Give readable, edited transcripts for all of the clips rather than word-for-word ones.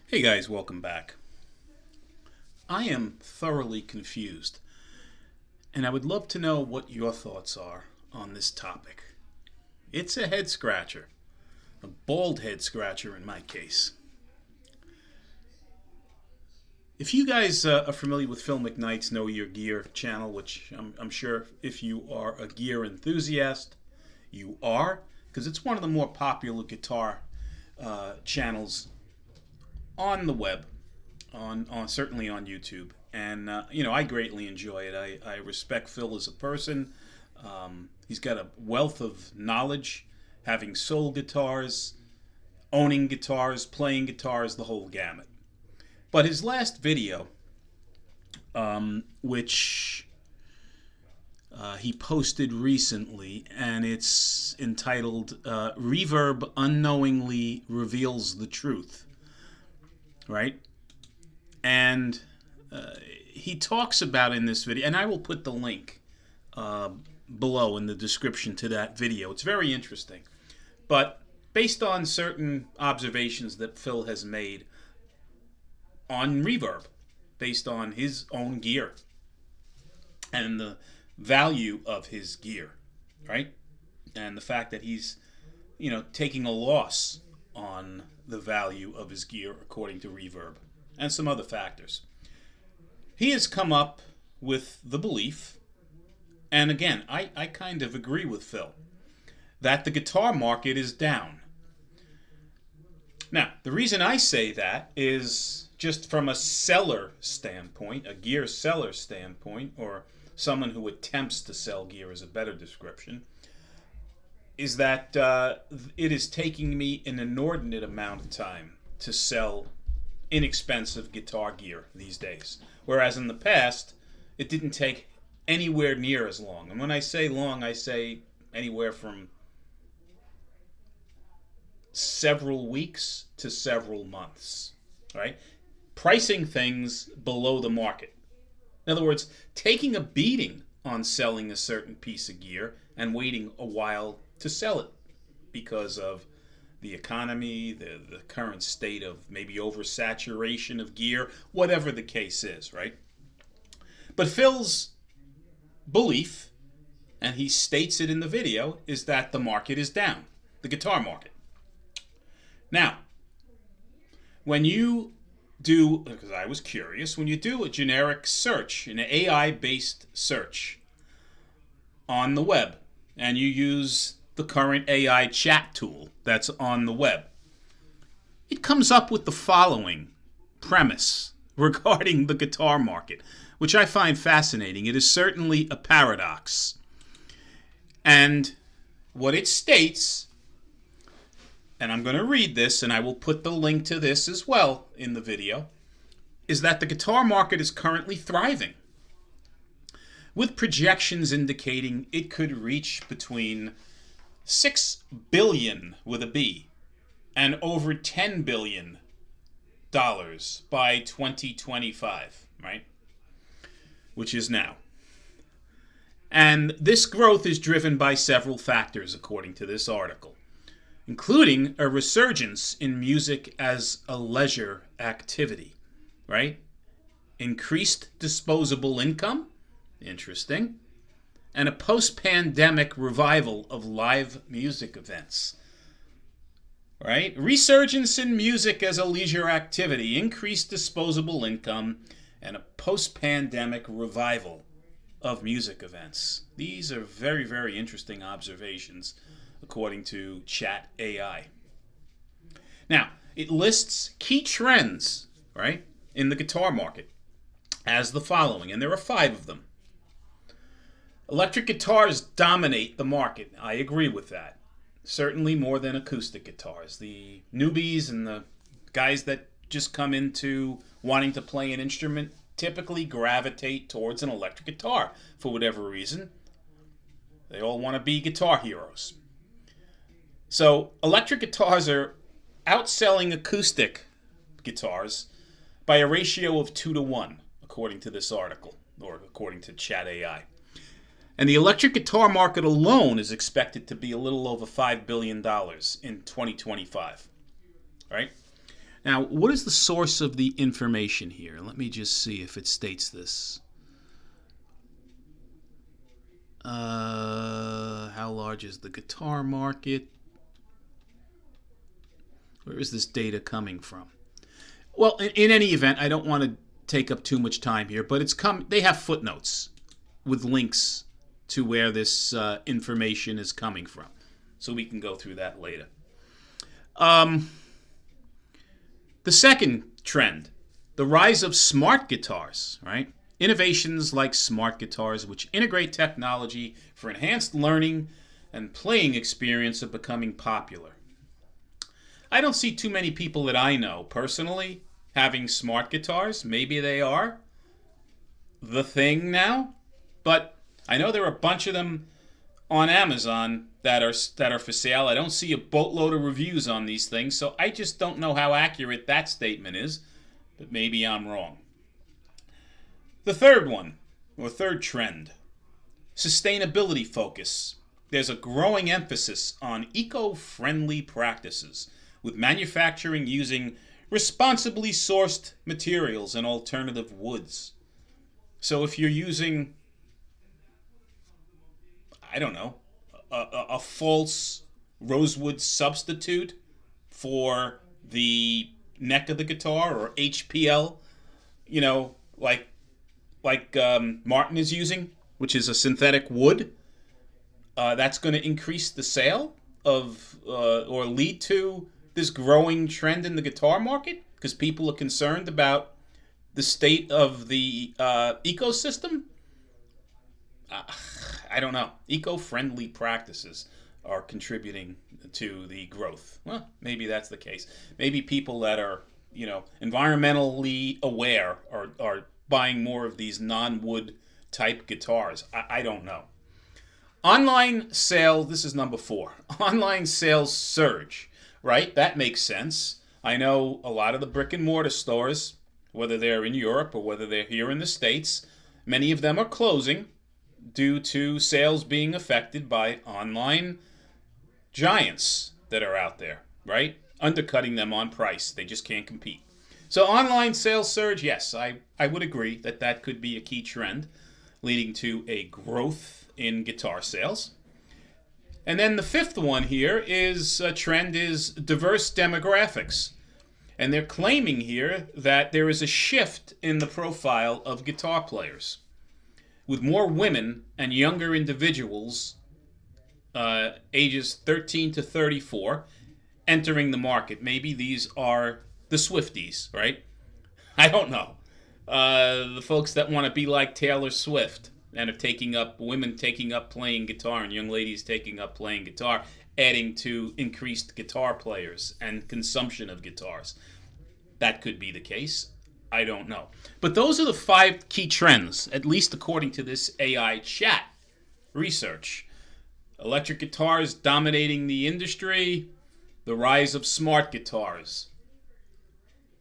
Hey guys, welcome back. I am thoroughly confused, and I would love to know what your thoughts are on this topic. It's a head scratcher, a bald head scratcher in my case. If you guys are familiar with Phil McKnight's Know Your Gear channel, which I'm sure if you are a gear enthusiast, you are, because it's one of the more popular guitar channels on the web, on certainly on YouTube, and I greatly enjoy it. I respect Phil as a person. He's got a wealth of knowledge, having sold guitars, owning guitars, playing guitars, the whole gamut. But his last video, which he posted recently, and it's entitled "Reverb Unknowingly Reveals the Truth," right? And he talks about in this video, and I will put the link below in the description to that video. It's very interesting. But based on certain observations that Phil has made on reverb, based on his own gear and the value of his gear, right? And the fact that he's, taking a loss on the value of his gear according to reverb and some other factors. He has come up with the belief, and again, I kind of agree with Phil, that the guitar market is down. Now, the reason I say that is just from a seller standpoint, a gear seller standpoint, or someone who attempts to sell gear is a better description, is that it is taking me an inordinate amount of time to sell inexpensive guitar gear these days. Whereas in the past, it didn't take anywhere near as long. And when I say long, I say anywhere from several weeks to several months, right? Pricing things below the market. In other words, taking a beating on selling a certain piece of gear and waiting a while to sell it because of the economy, the current state of maybe oversaturation of gear, whatever the case is, right? But Phil's belief, and he states it in the video, is that the market is down, the guitar market. Now, when you do, because I was curious, when you do a generic search, an AI-based search on the web, and you use the current AI chat tool that's on the web, it comes up with the following premise regarding the guitar market, which I find fascinating. It is certainly a paradox. And what it states, and I'm going to read this, and I will put the link to this as well in the video, is that the guitar market is currently thriving, with projections indicating it could reach between $6 billion with a B and over $10 billion by 2025, right? Which is now. And this growth is driven by several factors, according to this article, including a resurgence in music as a leisure activity, right? Increased disposable income, interesting, and a post-pandemic revival of live music events, right? Resurgence in music as a leisure activity, increased disposable income, and a post-pandemic revival of music events. These are very, very interesting observations, according to Chat AI. Now, it lists key trends, right, in the guitar market as the following, and there are 5 of them. Electric guitars dominate the market. I agree with that. Certainly more than acoustic guitars. The newbies and the guys that just come into wanting to play an instrument typically gravitate towards an electric guitar for whatever reason. They all want to be guitar heroes. So electric guitars are outselling acoustic guitars by a ratio of 2-to-1, according to this article, or according to Chat AI. And the electric guitar market alone is expected to be a little over $5 billion in 2025. Right? Now, what is the source of the information here? Let me just see if it states this. How large is the guitar market? Where is this data coming from? Well, in any event, I don't want to take up too much time here, but they have footnotes with links to where this information is coming from. So we can go through that later. The second trend, the rise of smart guitars, right? Innovations like smart guitars, which integrate technology for enhanced learning and playing experience, are becoming popular. I don't see too many people that I know personally having smart guitars. Maybe they are the thing now, but I know there are a bunch of them on Amazon that are for sale. I don't see a boatload of reviews on these things, so I just don't know how accurate that statement is, but maybe I'm wrong. The third one, or third trend, sustainability focus. There's a growing emphasis on eco-friendly practices, with manufacturing using responsibly sourced materials and alternative woods. So if you're using, I don't know, a false rosewood substitute for the neck of the guitar, or HPL, like Martin is using, which is a synthetic wood, that's going to increase the sale of or lead to this growing trend in the guitar market because people are concerned about the state of the ecosystem. I don't know. Eco-friendly practices are contributing to the growth. Well, maybe that's the case. Maybe people that are, environmentally aware are buying more of these non-wood type guitars. I don't know. Online sales, this is number 4. Online sales surge, right? That makes sense. I know a lot of the brick and mortar stores, whether they're in Europe or whether they're here in the States, many of them are closing due to sales being affected by online giants that are out there, right? Undercutting them on price. They just can't compete. So online sales surge, yes, I would agree that could be a key trend leading to a growth in guitar sales. And then the fifth one here is a trend is diverse demographics. And they're claiming here that there is a shift in the profile of guitar players, with more women and younger individuals, ages 13 to 34, entering the market. Maybe these are the Swifties, right? I don't know. The folks that want to be like Taylor Swift and are women taking up playing guitar and young ladies taking up playing guitar, adding to increased guitar players and consumption of guitars. That could be the case. I don't know. But those are the 5 key trends, at least according to this AI chat research. Electric guitars dominating the industry, the rise of smart guitars,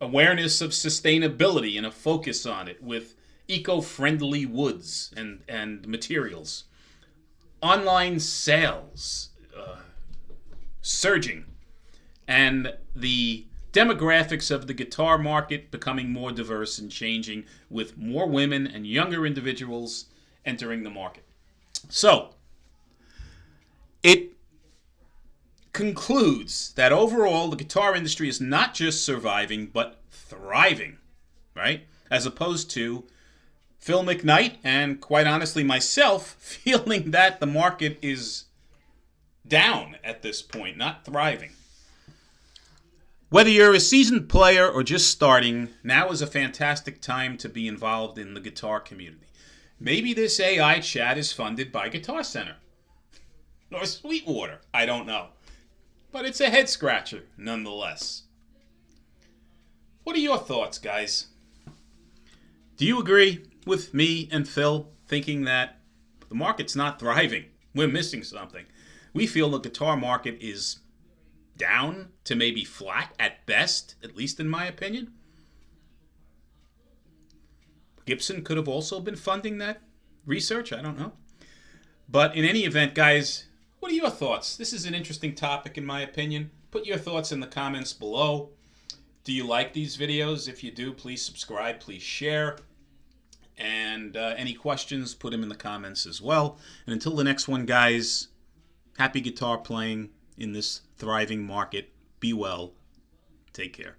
awareness of sustainability and a focus on it with eco-friendly woods and materials, online sales surging, and the demographics of the guitar market becoming more diverse and changing, with more women and younger individuals entering the market. So, it concludes that overall the guitar industry is not just surviving, but thriving, right? As opposed to Phil McKnight and, quite honestly, myself feeling that the market is down at this point, not thriving. Whether you're a seasoned player or just starting, now is a fantastic time to be involved in the guitar community. Maybe this AI chat is funded by Guitar Center or Sweetwater. I don't know. But it's a head scratcher nonetheless. What are your thoughts, guys? Do you agree with me and Phil thinking that the market's not thriving? We're missing something. We feel the guitar market is down to maybe flat at best, at least in my opinion. Gibson could have also been funding that research. I don't know. But in any event, guys, what are your thoughts? This is an interesting topic in my opinion. Put your thoughts in the comments below. Do you like these videos? If you do, please subscribe, please share. And any questions, put them in the comments as well. And until the next one, guys, happy guitar playing in this thriving market. Be well. Take care.